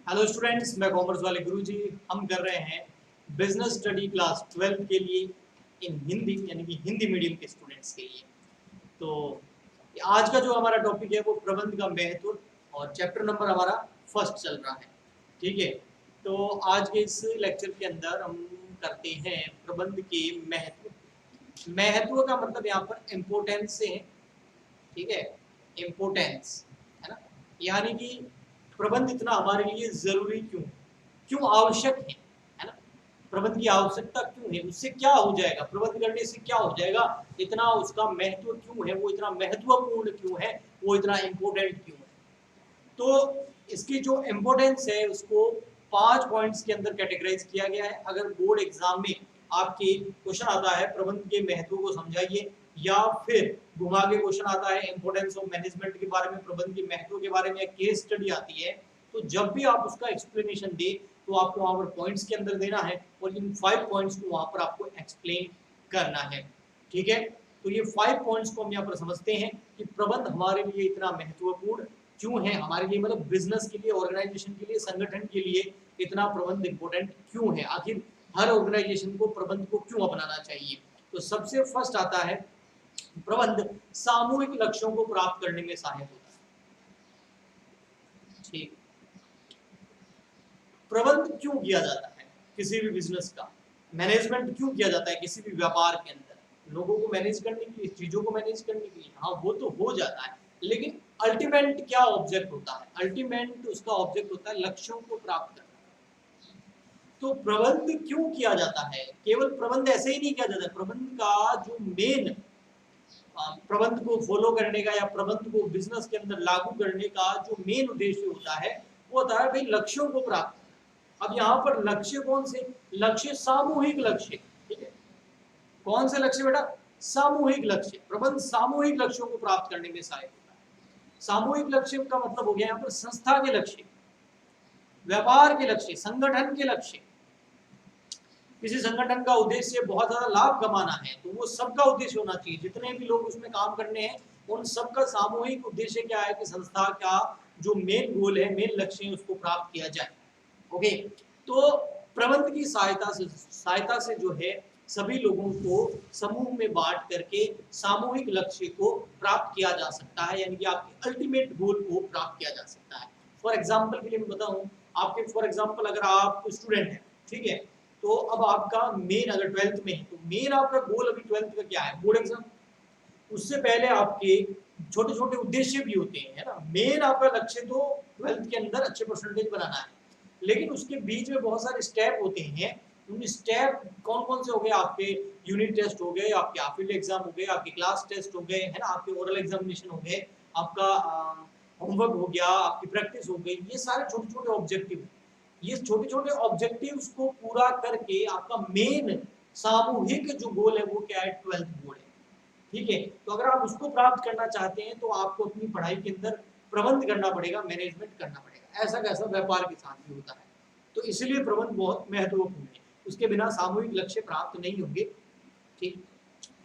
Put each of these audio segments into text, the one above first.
Hello students, मैं commerce वाले गुरुजी। हम कर रहे हैं बिजनेस स्टडी क्लास 12 के लिए इन हिंदी, यानी कि हिंदी मीडियम के स्टूडेंट्स के लिए। तो आज का जो हमारा टॉपिक है वो प्रबंध का महत्व, और चैप्टर नंबर हमारा फर्स्ट चल रहा है। ठीक है, तो आज के इस लेक्चर के अंदर हम करते हैं प्रबंध के महत्व। महत्व का मतलब यहाँ पर इम्पोर्टेंस से है। ठीक है, इम्पोर्टेंस है ना, यानी कि प्रबंध इतना हमारे लिए जरूरी क्यों, क्यों आवश्यक है ना। प्रबंध की आवश्यकता क्यों है, उससे क्या हो जाएगा, प्रबंध करने से क्या हो जाएगा, इतना उसका महत्व क्यों है, वो इतना महत्वपूर्ण क्यों है, वो इतना इम्पोर्टेंट क्यों है। तो इसकी जो इम्पोर्टेंस है उसको 5 पॉइंट्स के अंदर कैटेगराइज किया गया है। अगर बोर्ड एग्जाम में आपके क्वेश्चन आता है प्रबंध के महत्व को समझाइए, या फिर घुमा के क्वेश्चन आता है इंपोर्टेंस ऑफ मैनेजमेंट के बारे में, प्रबंध के महत्व के बारे में केस स्टडी आती है, तो जब भी आप उसका एक्सप्लेनेशन दे तो आपको वहां पर पॉइंट्स के अंदर देना है और इन 5 पॉइंट्स को वहां पर आपको एक्सप्लेन करना है। ठीक है, तो ये 5 पॉइंट्स को हम यहाँ पर समझते हैं कि प्रबंध हमारे लिए इतना महत्वपूर्ण क्यों है, हमारे लिए मतलब बिजनेस के लिए, ऑर्गेनाइजेशन के लिए, संगठन के लिए इतना प्रबंध इंपॉर्टेंट क्यों है, आखिर हर ऑर्गेनाइजेशन को प्रबंध को क्यों अपनाना चाहिए। तो सबसे फर्स्ट आता है प्रबंध सामूहिक लक्ष्यों को प्राप्त करने में सहायक होता है। ठीक, प्रबंध क्यों किया जाता है किसी भी बिजनेस का, मैनेजमेंट क्यों किया जाता है किसी भी व्यापार के अंदर, लोगों को मैनेज करने के लिए, चीजों को मैनेज करने के लिए, हाँ वो तो हो जाता है, लेकिन अल्टीमेट क्या ऑब्जेक्ट होता है, अल्टीमेट उसका ऑब्जेक्ट होता है लक्ष्यों को प्राप्त करना। तो प्रबंध क्यों किया जाता है, केवल प्रबंध ऐसे ही नहीं किया जाता है, प्रबंध का जो मेन प्रबंध को फॉलो करने का या प्रबंध को बिजनेस के अंदर लागू करने का जो मेन उद्देश्य होता है वो होता है भाई लक्ष्यों को प्राप्त करना। अब यहाँ पर लक्ष्य कौन से, लक्ष्य सामूहिक लक्ष्य। ठीक है, कौन से लक्ष्य बेटा, सामूहिक लक्ष्य। प्रबंध सामूहिक लक्ष्यों को प्राप्त करने में सहायक होता है। सामूहिक लक्ष्य का मतलब हो गया यहाँ पर संस्था के लक्ष्य, व्यापार के लक्ष्य, संगठन के लक्ष्य। किसी संगठन का उद्देश्य बहुत ज्यादा लाभ कमाना है तो वो सबका उद्देश्य होना चाहिए, जितने भी लोग उसमें काम करने हैं उन सबका सामूहिक उद्देश्य क्या है कि संस्था का जो मेन गोल है, मेन लक्ष्य है, उसको प्राप्त किया जाए। ओके, तो प्रबंध की सहायता से जो है सभी लोगों को समूह में बांट करके सामूहिक लक्ष्य को प्राप्त किया जा सकता है, यानी कि आपके अल्टीमेट गोल को प्राप्त किया जा सकता है। फॉर एग्जाम्पल के लिए मैं बताऊं आपके, फॉर एग्जाम्पल अगर आप स्टूडेंट हैं, ठीक है, तो अब आपका मेन अगर 12th में है तो मेन आपका गोल अभी 12th का क्या है, बोर्ड एग्जाम। उससे पहले आपके छोटे छोटे उद्देश्य भी होते हैं, है ना। मेन आपका लक्ष्य तो 12th के अंदर अच्छे परसेंटेज बनाना है, लेकिन उसके बीच में बहुत सारे स्टेप होते हैं। उन स्टेप कौन कौन से हो गए, आपके यूनिट टेस्ट हो गए, आपके हाफ एग्जाम हो गए, आपके क्लास टेस्ट हो गए, है ना, आपके ओरल एग्जामिनेशन हो गए, आपका होमवर्क हो गया, आपकी प्रैक्टिस हो गई, ये सारे छोटे छोटे ऑब्जेक्टिव। ये छोटे छोटे ऑब्जेक्टिव्स को पूरा करके आपका मेन सामूहिक जो गोल है वो क्या है, 12th बोर्ड है। ठीक है, तो अगर आप उसको प्राप्त करना चाहते हैं तो आपको अपनी पढ़ाई के अंदर प्रबंध करना पड़ेगा, मैनेजमेंट करना पड़ेगा। ऐसा कैसा व्यापार के साथ भी होता है, तो इसलिए प्रबंध बहुत महत्वपूर्ण है, उसके बिना सामूहिक लक्ष्य प्राप्त नहीं होंगे। ठीक,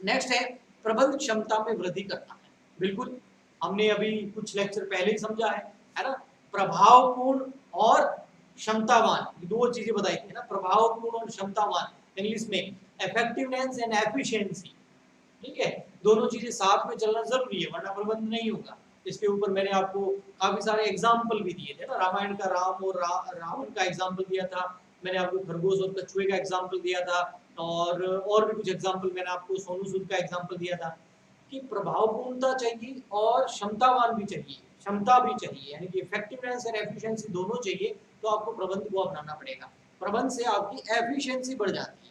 नेक्स्ट है प्रबंध क्षमता में वृद्धि करना है। बिल्कुल, हमने अभी कुछ लेक्चर पहले ही समझा है ना। प्रभावपूर्ण और क्षमतावान, दो चीजें बताई थी ना, प्रभावपूर्ण और क्षमतावान, इंग्लिश में इफेक्टिवनेस एंड एफिशिएंसी। ठीक है, दोनों चीजें साथ में चलना जरूरी है वरना प्रबंध नहीं होगा। इसके ऊपर मैंने आपको काफी सारे एग्जाम्पल भी दिए थे ना, रामायण का राम और रावण का एग्जाम्पल दिया था, मैंने आपको खरगोश और कछुए का एग्जाम्पल दिया था, और भी कुछ एग्जाम्पल मैंने आपको सोनू सूद का एग्जाम्पल दिया था कि प्रभावपूर्णता चाहिए और क्षमतावान भी चाहिए, क्षमता भी चाहिए, यानी कि इफेक्टिवनेस और एफिशिएंसी दोनों चाहिए। तो आपको प्रबंध को अपनाना पड़ेगा, प्रबंध से आपकी एफिशिएंसी बढ़ जाती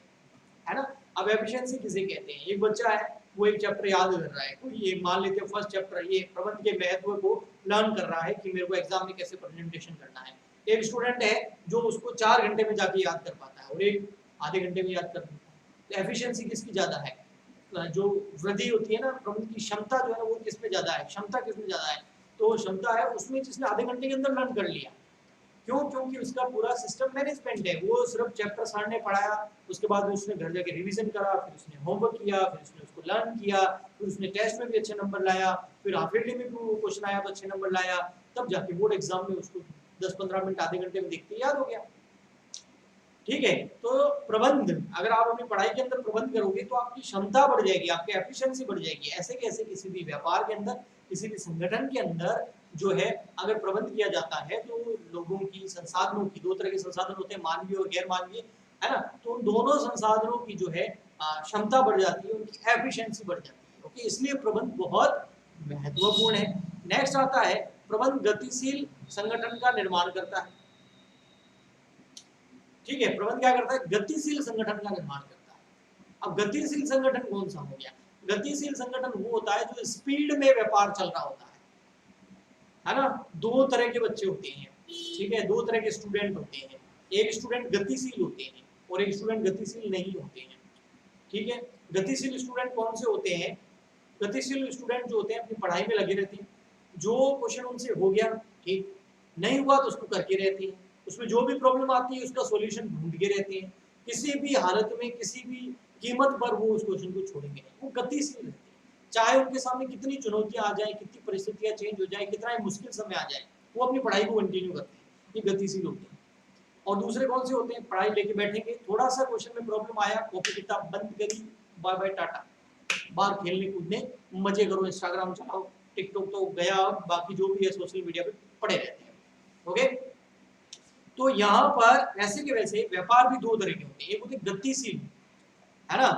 है ना। अब एफिशिएंसी किसे कहते हैं, एक बच्चा है वो एक चैप्टर याद कर रहा है, तो ये मान लेते हैं फर्स्ट चैप्टर ये प्रबंध के महत्व को लर्न कर रहा है कि मेरे को एग्जाम में कैसे प्रेजेंटेशन करना है। एक स्टूडेंट है जो उसको 4 घंटे में जाके याद कर पाता है और एक आधे घंटे में याद कर पाता है। तो एफिशिएंसी किसकी ज्यादा है, जो वृद्धि होती है ना, प्रबंध की क्षमता जो है वो किसमें ज्यादा है, क्षमता किसमें ज्यादा है, तो क्षमता है उसमें जिसने आधे घंटे के अंदर लर्न कर लिया। क्यों, क्योंकि उसका पूरा सिस्टम मैनेजमेंट है, वो सिर्फ चैप्टर सर ने पढ़ाया, उसके बाद उसने घर जाके रिवीजन करा, फिर उसने होमवर्क किया, फिर उसने उसको लर्न किया, फिर उसने टेस्ट में भी अच्छे नंबर लाया, फिर हाफ ईयरली में भी वो क्वेश्चन आया तो अच्छे नंबर लाया, तब जाके बोर्ड एग्जाम में उसको 10-15 मिनट आधे घंटे में देखते याद हो गया। ठीक है, तो प्रबंध अगर आप अपनी पढ़ाई के अंदर प्रबंध करोगे तो आपकी क्षमता बढ़ जाएगी, आपकी एफिशिएंसी बढ़ जाएगी। ऐसे कैसे किसी भी व्यापार के अंदर, किसी भी संगठन के अंदर जो है अगर प्रबंध किया जाता है तो लोगों की, संसाधनों की, दो तरह के संसाधन होते हैं, मानवीय और गैर मानवीय, है ना। तो उन दोनों संसाधनों की जो है क्षमता बढ़ जाती है, उनकी एफिशिएंसी बढ़ जाती है। ओके, इसलिए प्रबंध बहुत महत्वपूर्ण है। नेक्स्ट आता है प्रबंध गतिशील संगठन का निर्माण करता है। ठीक है, प्रबंध क्या करता है? गतिशील संगठन का निर्माण करता है। अब गतिशील संगठन कौन सा हो गया? गतिशील संगठन वो होता है जो स्पीड में व्यापार चल रहा होता है ना। दो तरह के बच्चे होते हैं, ठीक है, दो तरह के स्टूडेंट होते हैं। एक स्टूडेंट गतिशील होते हैं और एक स्टूडेंट गतिशील नहीं होते हैं। ठीक है, गतिशील स्टूडेंट कौन से होते हैं? गतिशील स्टूडेंट जो होते हैं अपनी पढ़ाई में लगे रहते हैं, जो क्वेश्चन उनसे हो गया ठीक, नहीं हुआ तो उसको करके रहते हैं, उसमें जो भी प्रॉब्लम आती है उसका सॉल्यूशन ढूंढ के रहते हैं, किसी भी हालत में किसी भी कीमत पर वो उस क्वेश्चन को छोड़ेंगे नहीं, वो गतिशील रहते हैं। चाहे उनके सामने कितनी चुनौतियां आ जाए, कितनी परिस्थितियां चेंज हो जाए, कितना मुश्किल समय आ जाए, वो अपनी पढ़ाई को कंटिन्यू करते हैं। ये गतिशील होते हैं। और दूसरे कौन से होते हैं? पढ़ाई लेके बैठेंगे, थोड़ा सा क्वेश्चन में प्रॉब्लम आया, कॉपी किताब बंद करी, बाय बाय टाटा, बाहर खेलने कूदने, मजे करो, इंस्टाग्राम चलाओ, टिकटॉक तो गया, बाकी जो भी है सोशल मीडिया पे पड़े रहते हैं। ओके, तो यहाँ पर ऐसे के वैसे व्यापार भी दो तरह के होते हैं, एक होते गतिशील, है ना,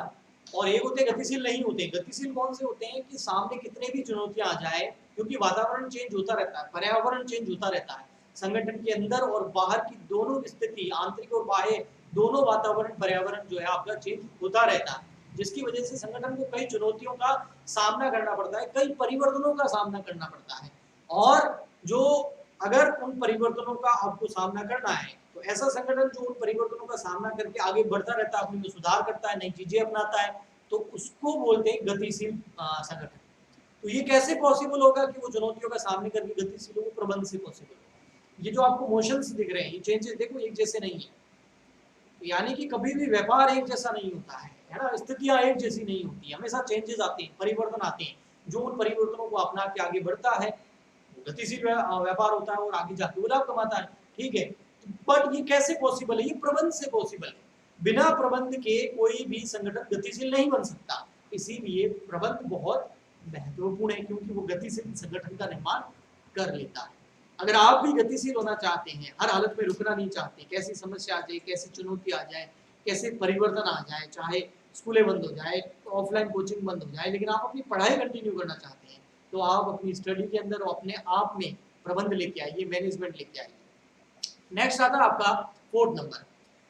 और एक होते गतिशील नहीं होते। गतिशील कौन से होते हैं कि सामने कितने भी चुनौतियां आ जाए, क्योंकि वातावरण चेंज होता रहता है, पर्यावरण चेंज होता रहता है, संगठन के अंदर और बाहर की दोनों स्थिति, आंतरिक और बाह्य दोनों वातावरण, पर्यावरण जो है आपका चेंज होता रहता है, जिसकी वजह से संगठन को कई चुनौतियों का सामना करना पड़ता है, कई परिवर्तनों का सामना करना पड़ता है। और जो अगर उन परिवर्तनों का आपको सामना करना है तो ऐसा संगठन जो उन परिवर्तनों का सामना करके आगे बढ़ता रहता है, अपने में सुधार करता है, नई चीजें अपनाता है, तो उसको बोलते हैं गतिशील संगठन। तो ये कैसे पॉसिबल होगा कि वो चुनौतियों का सामने करके गतिशील हो? प्रबंध से पॉसिबल होगा। ये जो आपको मोशंस दिख रहे हैं, ये चेंजेस देखो एक जैसे नहीं है, यानी कि कभी भी व्यापार एक जैसा नहीं होता है ना, स्थितियां एक जैसी नहीं होती, हमेशा चेंजेस आते हैं, परिवर्तन आते हैं। जो उन परिवर्तनों को अपना के आगे बढ़ता है गतिशील व्यापार होता है और आगे जाके वो लाभ कमाता है। ठीक है, बट ये कैसे पॉसिबल है? ये प्रबंध से पॉसिबल है। बिना प्रबंध के कोई भी संगठन गतिशील नहीं बन सकता, इसीलिए प्रबंध बहुत महत्वपूर्ण है, क्योंकि वो गतिशील संगठन का निर्माण कर लेता है। अगर आप भी गतिशील होना चाहते हैं, हर हालत में रुकना नहीं चाहते, कैसी समस्या आ जाए, कैसी चुनौती आ जाए, कैसे परिवर्तन आ जाए, चाहे स्कूलें बंद हो जाए, ऑफलाइन कोचिंग बंद हो जाए, लेकिन आप अपनी पढ़ाई कंटिन्यू करना चाहते हैं, तो आप अपनी स्टडी के अंदर अपने आप में प्रबंध लेके आइए, मैनेजमेंट लेके आइए। नेक्स्ट आता है आपका 4th नंबर,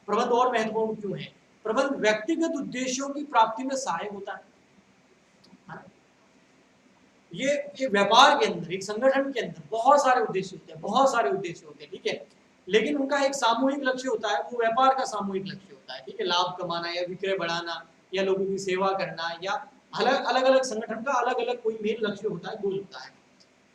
प्रबंध और महत्वपूर्ण क्यों है? प्रबंध व्यक्तिगत उद्देश्यों की प्राप्ति में सहायक होता है। ये व्यापार के अंदर, एक संगठन के अंदर बहुत सारे उद्देश्य होते हैं, बहुत सारे उद्देश्य होते हैं, ठीक है, लेकिन उनका एक सामूहिक लक्ष्य होता है, वो व्यापार का सामूहिक लक्ष्य होता है, ठीक है, लाभ कमाना या विक्रय बढ़ाना या लोगों की सेवा करना, या अलग अलग संगठन का अलग अलग कोई मेन लक्ष्य होता है, गोल होता है।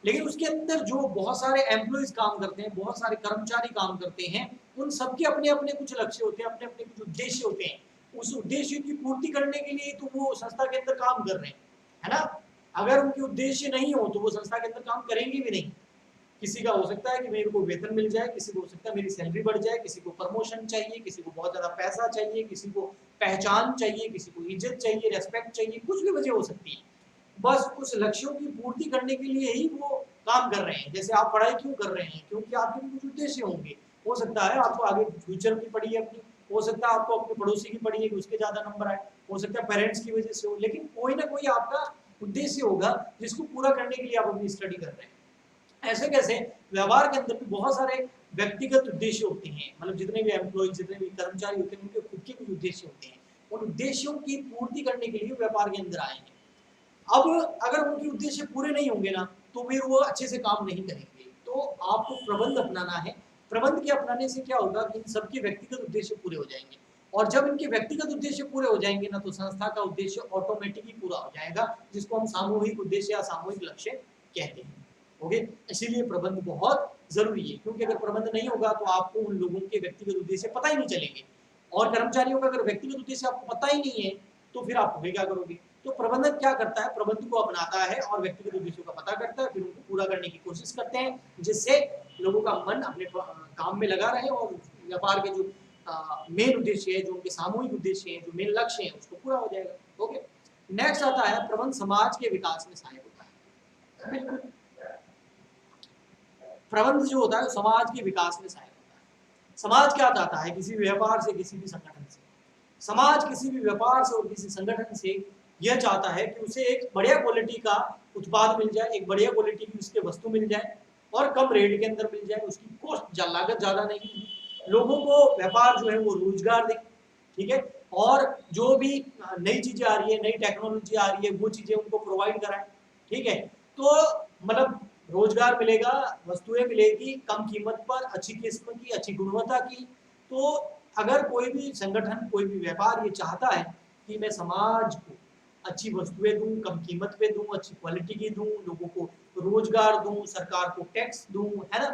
लेकिन उसके अंदर जो बहुत सारे एम्प्लॉइज काम करते हैं, बहुत सारे कर्मचारी काम करते हैं, उन सबके अपने अपने कुछ लक्ष्य होते हैं, अपने अपने कुछ उद्देश्य होते हैं। उस उद्देश्य की पूर्ति करने के लिए तो वो संस्था के अंदर काम कर रहे हैं, है ना। अगर उनके उद्देश्य नहीं हो तो वो संस्था के अंदर काम करेंगे भी नहीं। किसी का हो सकता है कि मेरे को वेतन मिल जाए, किसी को हो सकता है मेरी सैलरी बढ़ जाए, किसी को प्रमोशन चाहिए, किसी को बहुत ज्यादा पैसा चाहिए, किसी को पहचान चाहिए, किसी को इज्जत चाहिए, रेस्पेक्ट चाहिए, कुछ भी वजह हो सकती है। बस उस लक्ष्यों की पूर्ति करने के लिए ही वो काम कर रहे हैं। जैसे आप पढ़ाई क्यों कर रहे हैं? क्योंकि आपके भी कुछ उद्देश्य होंगे। हो सकता है आपको आगे फ्यूचर की पढ़ी है अपनी, हो सकता है आपको अपने पड़ोसी की पढ़ी है कि उसके ज्यादा नंबर आए, हो सकता है पेरेंट्स की वजह से हो, लेकिन कोई ना कोई आपका उद्देश्य होगा जिसको पूरा करने के लिए आप अपनी स्टडी कर रहे हैं। ऐसे कैसे व्यवहार के अंदर भी बहुत सारे व्यक्तिगत उद्देश्य होते हैं, मतलब जितने भी एम्प्लॉय, जितने भी कर्मचारी होते हैं, उनके खुद के कुछ उद्देश्य होते हैं। उन उद्देश्यों की पूर्ति करने के लिए व्यापार के अंदर आए हैं। अब अगर उनके उद्देश्य पूरे नहीं होंगे ना, तो फिर वो अच्छे से काम नहीं करेंगे। तो आपको प्रबंध अपनाना है। प्रबंध के अपनाने से क्या होगा कि इन सबके व्यक्तिगत उद्देश्य पूरे हो जाएंगे, और जब इनके व्यक्तिगत उद्देश्य पूरे हो जाएंगे ना, तो संस्था का उद्देश्य ऑटोमेटिकली पूरा हो जाएगा, जिसको हम सामूहिक उद्देश्य या सामूहिक लक्ष्य कहते हैं। ओके, इसीलिए प्रबंध बहुत जरूरी है, क्योंकि अगर प्रबंध नहीं होगा तो आपको उन लोगों के व्यक्तिगत उद्देश्य पता ही नहीं चलेंगे, और कर्मचारियों का अगर व्यक्तिगत उद्देश्य आपको पता ही नहीं है तो फिर आप क्या करोगे? तो प्रबंधक क्या करता है? प्रबंध को अपनाता है और व्यक्तिगत उद्देश्यों का पता करता है, फिर उनको पूरा करने की कोशिश करते हैं, जिससे लोगों का मन अपने काम में लगा रहे और व्यापार के जो मेन उद्देश्य है, जो उनके सामूहिक उद्देश्य है, जो मेन लक्ष्य है, उसको पूरा हो जाएगा। ओके, नेक्स्ट आता है प्रबंध समाज के विकास में सहायक होता है। बिल्कुल, प्रबंध जो होता है समाज के विकास में सहायक होता है। समाज क्या चाहता है? किसी भी व्यापार से, किसी भी संगठन से, समाज किसी भी व्यापार से और किसी संगठन से यह चाहता है कि उसे एक बढ़िया क्वालिटी का उत्पाद मिल जाए, एक बढ़िया क्वालिटी की उसके वस्तु मिल जाए और कम रेट के अंदर मिल जाए, उसकी कॉस्ट लागत ज़्यादा नहीं, लोगों को व्यापार जो है वो रोजगार दे, ठीक है, और जो भी नई चीज़ें आ रही है, नई टेक्नोलॉजी आ रही है, वो चीज़ें उनको प्रोवाइड कराएं, ठीक है। तो मतलब रोजगार मिलेगा, वस्तुएं मिलेगी कम कीमत पर, अच्छी किस्म की, अच्छी गुणवत्ता की। तो अगर कोई भी संगठन, कोई भी व्यापार ये चाहता है कि मैं समाज को अच्छी वस्तुएं दूं, कम कीमत पे दूं, अच्छी क्वालिटी की दूं, लोगों को रोजगार दूं, सरकार को टैक्स दूं, है ना,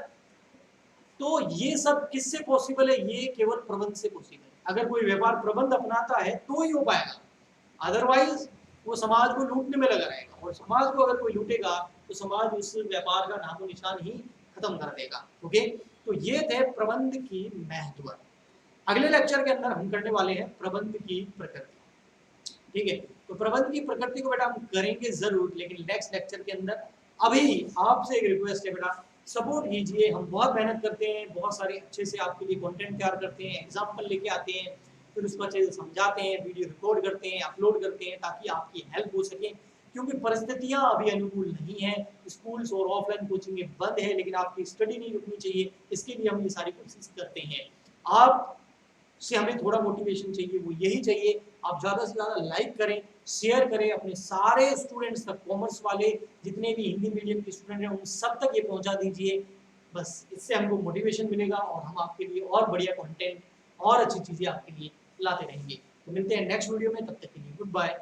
तो ये सब किससे पॉसिबल है? ये केवल प्रबंध से पॉसिबल है। अगर कोई व्यापार प्रबंध अपनाता है तो ही हो पाएगा, अदरवाइज वो समाज को लूटने में लगा रहेगा, और समाज को अगर कोई लूटेगा तो समाज उस व्यापार का नामो निशान ही खत्म कर देगा। ओके, तो ये थे प्रबंध की महत्व। अगले लेक्चर के अंदर हम करने वाले हैं प्रबंध की प्रकृति, ठीक है। तो प्रबंध की प्रकृति को बेटा हम करेंगे जरूर, लेकिन नेक्स्ट लेक्चर के अंदर। अभी आपसे एक रिक्वेस्ट है बेटा, सपोर्ट कीजिए, हम बहुत मेहनत करते हैं, बहुत सारे अच्छे से आपके लिए कंटेंट तैयार करते हैं, एग्जाम्पल लेके आते हैं, फिर उसको अच्छे से समझाते हैं, वीडियो रिकॉर्ड करते हैं, अपलोड करते हैं, ताकि आपकी हेल्प हो सके। क्योंकि परिस्थितियां अभी अनुकूल नहीं है, स्कूल्स और ऑफलाइन कोचिंग बंद है, लेकिन आपकी स्टडी नहीं रुकनी चाहिए, इसके लिए हम ये सारी कोशिश करते हैं। आप से हमें थोड़ा मोटिवेशन चाहिए, वो यही चाहिए, आप ज़्यादा से ज़्यादा लाइक करें, शेयर करें अपने सारे स्टूडेंट्स तक, कॉमर्स वाले जितने भी हिंदी मीडियम के स्टूडेंट हैं उन सब तक ये पहुंचा दीजिए। बस इससे हमको मोटिवेशन मिलेगा और हम आपके लिए और बढ़िया कंटेंट और अच्छी चीज़ें आपके लिए लाते रहेंगे। तो मिलते हैं नेक्स्ट वीडियो में, तब तक के लिए गुड बाय।